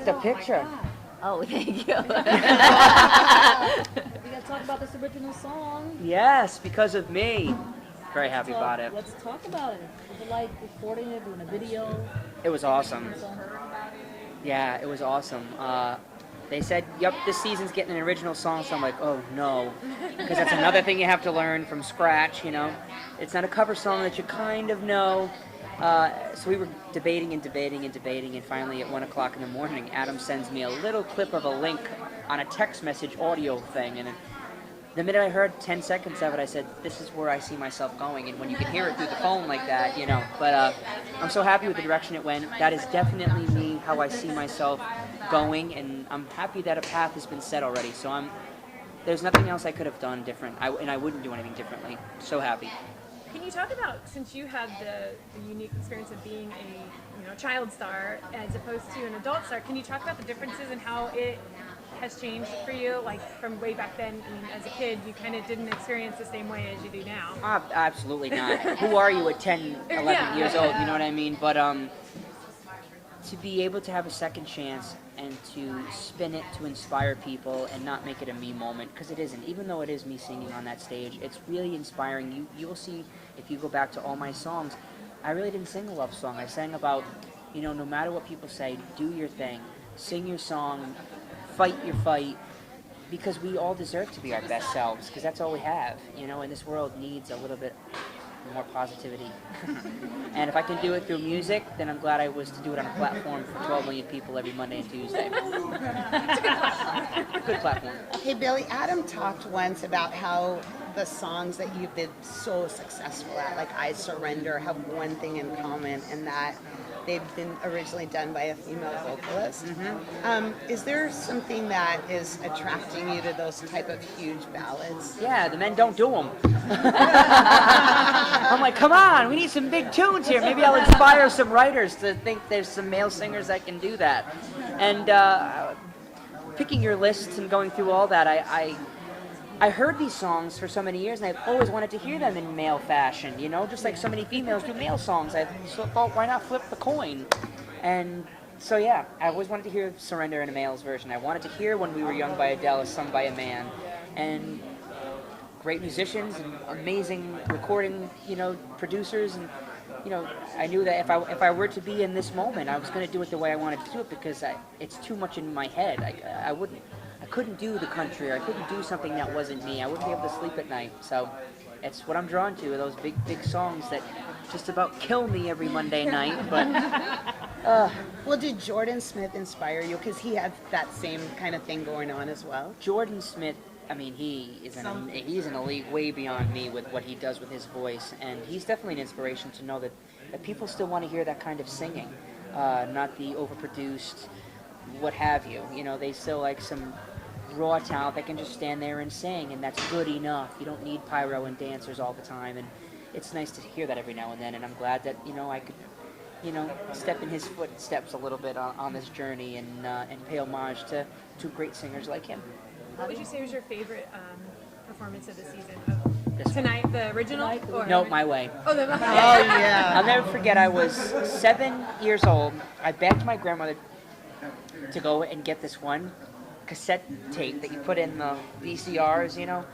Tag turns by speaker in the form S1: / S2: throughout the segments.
S1: the picture.
S2: Oh, thank you.
S3: We got to talk about this original song.
S1: Yes, because of me. Very happy about it.
S3: Let's talk about it. Was it like recording it, doing a video?
S1: It was awesome. Yeah, it was awesome. They said, yep, this season's getting an original song, so I'm like, oh no. Because that's another thing you have to learn from scratch, you know. It's not a cover song that you kind of know. So we were debating, and finally at 1 o'clock in the morning, Adam sends me a little clip of a link on a text message audio thing, and the minute I heard 10 seconds of it, I said, this is where I see myself going. And when you can hear it through the phone like that, you know. But I'm so happy with the direction it went. That is definitely me, how I see myself going. And I'm happy that a path has been set already. So there's nothing else I could have done different. And I wouldn't do anything differently. So happy.
S4: Can you talk about, since you had the unique experience of being a child star as opposed to an adult star, can you talk about the differences and how it has changed for you, like from way back then? I mean, as a kid, you kind of didn't experience the same way as you do now.
S1: Absolutely not. Who are you at 10, 11 years old? You know what I mean? But to be able to have a second chance and to spin it to inspire people and not make it a me moment, because it isn't. Even though it is me singing on that stage, it's really inspiring. You will see, if you go back to all my songs, I really didn't sing a love song. I sang about, no matter what people say, do your thing, sing your song, fight your fight, because we all deserve to be our best selves, because that's all we have, and this world needs a little bit more positivity. And if I can do it through music, then I'm glad I was to do it on a platform for 12 million people every Monday and Tuesday. Good platform.
S5: Hey, Billy, Adam talked once about how the songs that you've been so successful at, like I Surrender, have one thing in common, and that they've been originally done by a female vocalist. Mm-hmm. Is there something that is attracting you to those type of huge ballads?
S1: Yeah, the men don't do them. I'm like, come on, we need some big tunes here. Maybe I'll inspire some writers to think there's some male singers that can do that. And picking your lists and going through all that, I heard these songs for so many years, and I've always wanted to hear them in male fashion, just like so many females do male songs. I thought, why not flip the coin? And so, yeah, I always wanted to hear Surrender in a male's version. I wanted to hear When We Were Young by Adele sung by a man. And great musicians and amazing recording, producers. And, I knew that if I were to be in this moment, I was going to do it the way I wanted to do it, because it's too much in my head. I couldn't do the country, or I couldn't do something that wasn't me. I wouldn't be able to sleep at night. So it's what I'm drawn to, those big songs that just about kill me every Monday night. But
S5: well, did Jordan Smith inspire you? Because he had that same kind of thing going on as well.
S1: Jordan Smith, I mean, he's an elite way beyond me with what he does with his voice, and he's definitely an inspiration to know that people still want to hear that kind of singing, not the overproduced, what have you. They still like some raw talent that can just stand there and sing, and that's good enough. You don't need pyro and dancers all the time, and it's nice to hear that every now and then, and I'm glad that I could step in his footsteps a little bit on this journey and pay homage to great singers like him.
S4: What would you say was your favorite performance of the season?
S1: This
S4: Tonight, the original? Or
S1: No, My Way.
S4: Oh,
S5: yeah.
S1: I'll never forget, I was 7 years old. I begged my grandmother to go and get this one cassette tape that you put in the VCRs, and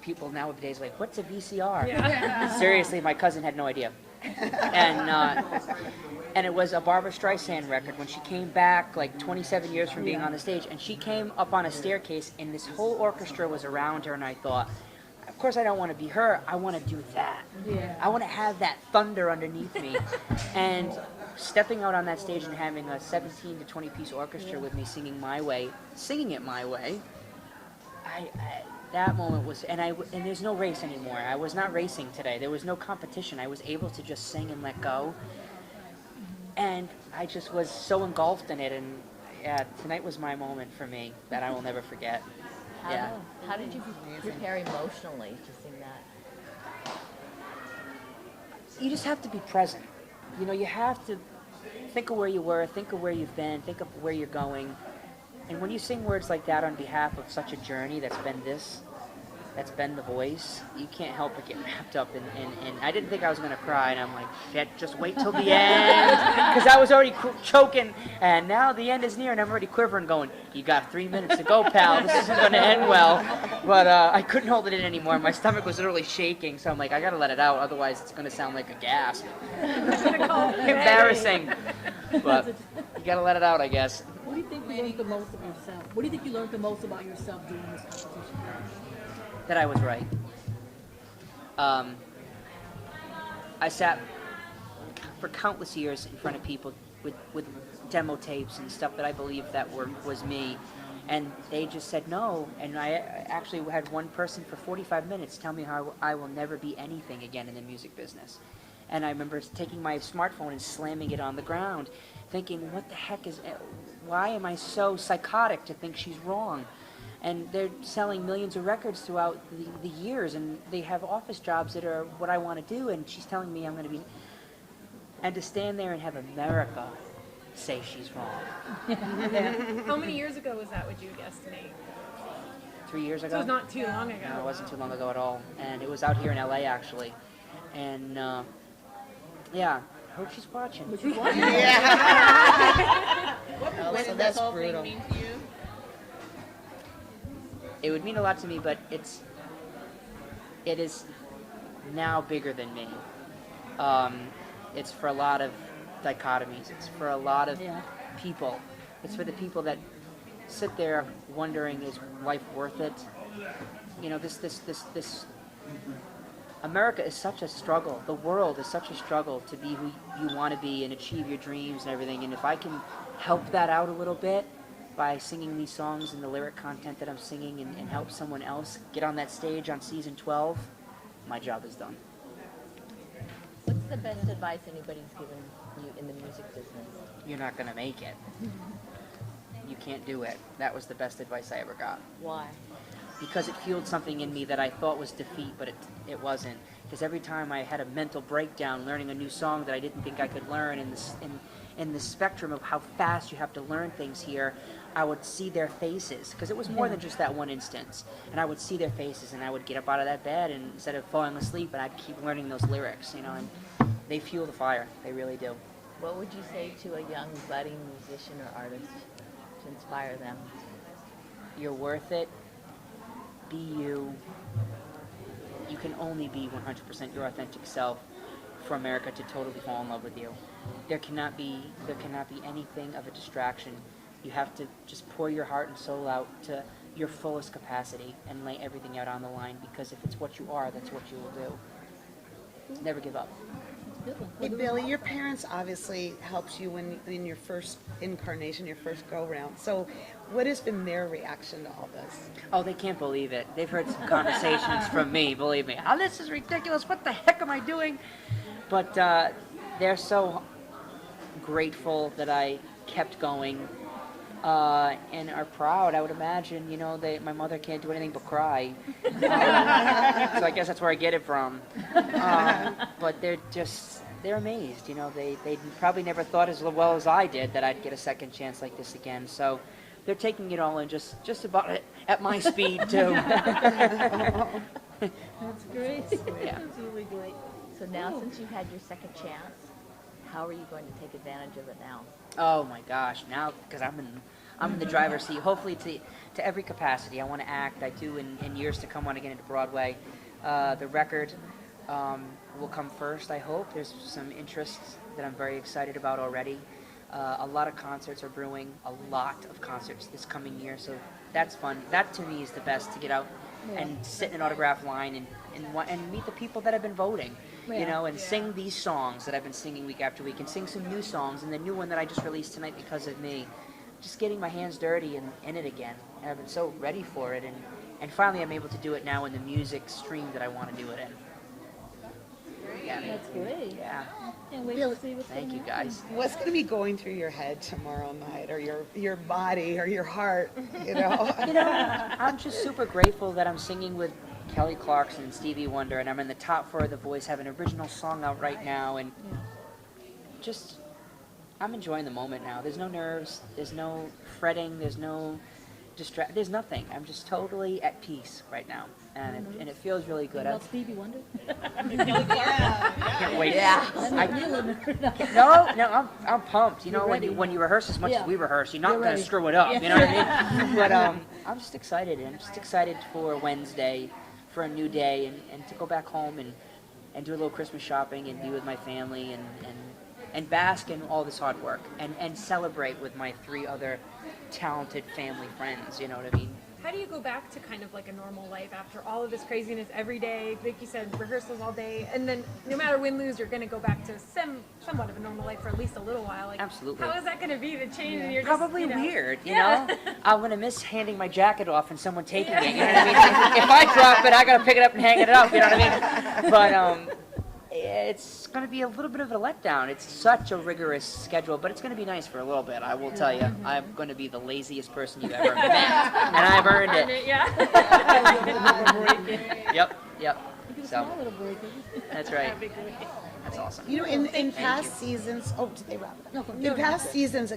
S1: people nowadays are like, what's a VCR?
S4: Yeah.
S1: Seriously, my cousin had no idea. And it was a Barbra Streisand record when she came back like 27 years from being on the stage, and she came up on a staircase and this whole orchestra was around her, and I thought, of course I don't want to be her, I want to do that.
S3: Yeah.
S1: I want to have that thunder underneath me. And stepping out on that stage and having a 17 to 20 piece orchestra with me singing it my way, that moment was, and there's no race anymore. I was not racing today. There was no competition. I was able to just sing and let go. And I just was so engulfed in it, and yeah, tonight was my moment for me that I will never forget.
S2: How did you prepare emotionally to sing that?
S1: You just have to be present. You have to think of where you were, think of where you've been, think of where you're going. And when you sing words like that on behalf of such a journey that's been this, that's been the voice, you can't help but get wrapped up in I didn't think I was going to cry, and I'm like, shit, just wait till the end, because I was already choking, and now the end is near, and I'm already quivering, going, you got 3 minutes to go, pal, this isn't going to end well, but I couldn't hold it in anymore, my stomach was literally shaking, so I'm like, I got to let it out, otherwise it's going to sound like a gasp. Embarrassing, but you got to let it out, I guess.
S3: What do you think you learned the most of yourself? What do you think you learned the most about yourself doing this competition?
S1: That I was right. I sat for countless years in front of people with demo tapes and stuff that I believed that was me, and they just said no. And I actually had one person for 45 minutes tell me how I will never be anything again in the music business. And I remember taking my smartphone and slamming it on the ground, thinking, what the heck why am I so psychotic to think she's wrong? And they're selling millions of records throughout the years, and they have office jobs that are what I want to do, and she's telling me I'm going to be... And to stand there and have America say she's wrong.
S4: How many years ago was that, would you estimate?
S1: 3 years ago?
S4: So it was not too long ago.
S1: No, it wasn't too long ago at all. And it was out here in LA, actually. And, yeah, I hope she's watching.
S5: What does this whole thing mean to you?
S1: It would mean a lot to me, but it is now bigger than me. It's for a lot of dichotomies. It's for a lot of people. It's for the people that sit there wondering, is life worth it? You know, this America is such a struggle. The world is such a struggle to be who you want to be and achieve your dreams and everything. And if I can help that out a little bit by singing these songs and the lyric content that I'm singing and help someone else get on that stage on season 12, my job is done.
S2: What's the best advice anybody's given you in the music business?
S1: You're not going to make it. You can't do it. That was the best advice I ever got.
S2: Why?
S1: Because it fueled something in me that I thought was defeat, but it wasn't. Because every time I had a mental breakdown learning a new song that I didn't think I could learn in the spectrum of how fast you have to learn things here, I would see their faces, because it was more than just that one instance. And I would see their faces, and I would get up out of that bed, and instead of falling asleep, and I'd keep learning those lyrics, you know, and they fuel the fire. They really do.
S2: What would you say to a young budding musician or artist to inspire them?
S1: You're worth it. Be you. You can only be 100% your authentic self for America to totally fall in love with you. There cannot be anything of a distraction. You have to just pour your heart and soul out to your fullest capacity and lay everything out on the line, because if it's what you are, that's what you will do. Never give up.
S5: Hey, Billy, your parents obviously helped you in your first incarnation, your first go-round. So what has been their reaction to all this?
S1: Oh, they can't believe it. They've heard some conversations from me, believe me. Oh, this is ridiculous. What the heck am I doing? But they're so grateful that I kept going and are proud. I would imagine, you know, my mother can't do anything but cry. So I guess that's where I get it from. But they're amazed. You know, they probably never thought as well as I did that I'd get a second chance like this again. So they're taking it all in just about at my speed, too.
S3: That's great.
S1: Yeah.
S3: That's really great.
S2: So now, since you've had your second chance, how are you going to take advantage of it now?
S1: Oh my gosh! Now, because I'm in the driver's seat. Hopefully, to every capacity. I want to act. I do in years to come. Want to get into Broadway. The record will come first. I hope. There's some interest that I'm very excited about already. A lot of concerts are brewing. A lot of concerts this coming year. So that's fun. That to me is the best, to get out and sit in an autograph line and meet the people that have been voting. You know, and sing these songs that I've been singing week after week, and sing some new songs, and the new one that I just released tonight because of me. Just getting my hands dirty and in it again. And I've been so ready for it, and finally I'm able to do it now in the music stream that I want to do it in. Yeah.
S3: That's great.
S1: Yeah.
S3: Can't wait
S5: Bill,
S3: to see what's
S1: Thank
S3: going
S1: you,
S3: to
S1: guys.
S5: What's going to be going through your head tomorrow night, or your body, or your heart, you know?
S1: You know, I'm just super grateful that I'm singing with Kelly Clarkson and Stevie Wonder, and I'm in the top 4 of The Voice, have an original song out right now, and I'm enjoying the moment now. There's no nerves, there's no fretting, there's no There's nothing. I'm just totally at peace right now, and it feels really good.
S3: About Stevie Wonder?
S1: I can't wait.
S2: Yeah.
S1: No, I'm pumped. You know,
S3: You're ready.
S1: when you rehearse as much
S3: Yeah.
S1: as we rehearse, you're not
S3: You're
S1: gonna
S3: ready.
S1: screw it up.
S3: Yeah.
S1: You know what I mean? But I'm just excited, and I'm just excited for Wednesday, for a new day, and to go back home and do a little Christmas shopping and be with my family and bask in all this hard work and celebrate with my 3 other talented family friends. You know what I mean?
S4: How do you go back to kind of like a normal life after all of this craziness every day? Like you said, rehearsals all day, and then no matter win lose, you're going to go back to somewhat of a normal life for at least a little while. Like,
S1: Absolutely.
S4: How is that going to be to change? And you're
S1: Probably
S4: just,
S1: weird, you
S4: Yeah.
S1: know? I'm gonna miss handing my jacket off and someone taking it, you know what I mean? If I drop it, I gotta pick it up and hang it up, you know what I mean? But, it's gonna be a little bit of a letdown. It's such a rigorous schedule, but it's gonna be nice for a little bit, I will tell you. I'm gonna be the laziest person you've ever met, and I've earned it.
S4: Yeah.
S1: Yep.
S3: You can
S1: So,
S3: smile a little break.
S1: that's right. That's awesome.
S5: You know, in past seasons, oh, did they wrap it up? In past seasons,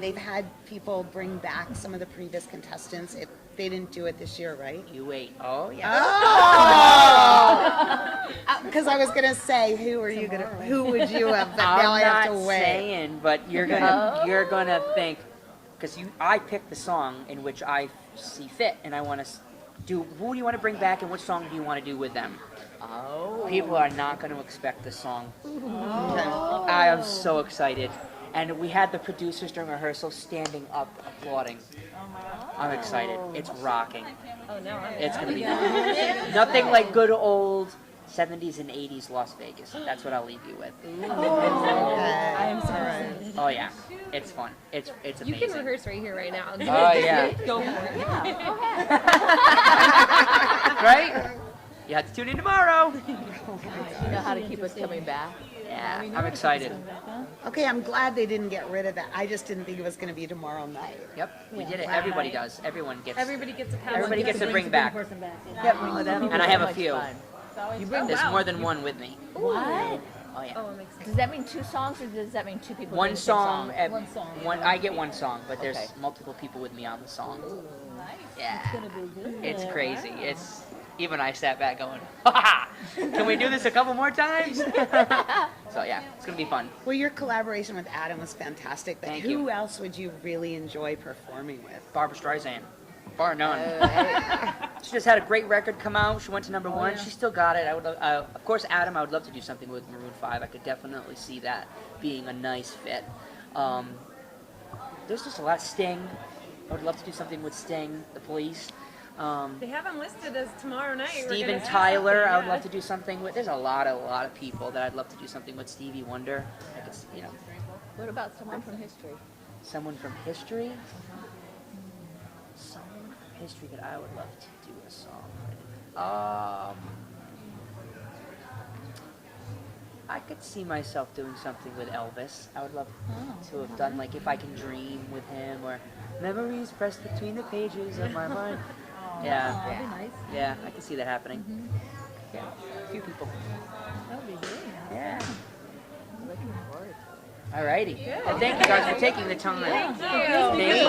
S5: they've had people bring back some of the previous contestants. They didn't do it this year, right?
S1: You wait. Oh, yeah.
S5: Because I was gonna say, who would you have? But
S1: I'm
S5: now I have to
S1: not
S5: wait.
S1: saying, but you're gonna think, because I picked the song in which I see fit, and I want to do. Who do you want to bring back, and which song do you want to do with them?
S2: Oh.
S1: People are not going to expect this song. I am so excited, and we had the producers during rehearsal standing up, applauding. I'm excited. It's rocking.
S2: Oh no.
S1: It's gonna be nothing like good old 70s and 80s Las Vegas. That's what I'll leave you with.
S3: I am so excited.
S1: Oh yeah, it's fun. It's
S4: You
S1: amazing.
S4: can rehearse right here, right now.
S1: Oh yeah,
S4: Go for it.
S1: right? You have to tune in tomorrow.
S2: You know how to keep us coming back?
S1: Yeah, I'm excited.
S5: Okay, I'm glad they didn't get rid of that. I just didn't think it was gonna be tomorrow night.
S1: Yep, we did it. Everybody does. Everyone gets.
S4: Everybody gets a pass.
S1: Everybody gets to bring back.
S3: Person back. Yeah.
S1: Yep,
S2: Oh, that'll be
S1: and I have
S2: so
S1: a
S2: much
S1: few.
S2: fun.
S1: You bring There's more than one with me.
S2: What?
S1: Oh yeah.
S4: Oh, it makes sense.
S2: Does that mean 2 songs, or does that mean 2 people?
S1: One
S2: doing the same
S1: song.
S3: One song.
S1: I get one song, but there's
S2: Okay.
S1: multiple people with me on the song. Yeah.
S3: It's gonna be good.
S1: It's crazy. It's even I sat back going, ha ha! Can we do this a couple more times? So yeah, it's gonna be fun.
S5: Well, your collaboration with Adam was fantastic. But
S1: Thank
S5: who
S1: you.
S5: else would you really enjoy performing with?
S1: Barbara Streisand, bar none. She just had a great record come out. She went to number 1. She still got it. I would, of course, Adam. I would love to do something with Maroon 5. I could definitely see that being a nice fit. There's just a lot. Sting. I would love to do something with Sting, the Police.
S4: They have them listed as tomorrow night. We're
S1: Steven
S4: gonna see
S1: Tyler,
S4: something,
S1: I would
S4: yeah.
S1: love to do something with. There's a lot of people that I'd love to do something with. Stevie Wonder, I could,
S2: What about someone from history?
S1: someone from history. Someone from history that I would love to do a song with. I could see myself doing something with Elvis. I would love to have done like If I Can Dream with him, or Memories Pressed Between the Pages of My Mind. Yeah.
S3: That'd be nice.
S1: Yeah, I can see that happening. Yeah, a few people.
S3: That'd be good.
S1: Yeah.
S2: Looking forward to it.
S1: Alrighty. Well, thank you guys for taking the time.
S4: Thank you.
S1: Thank you.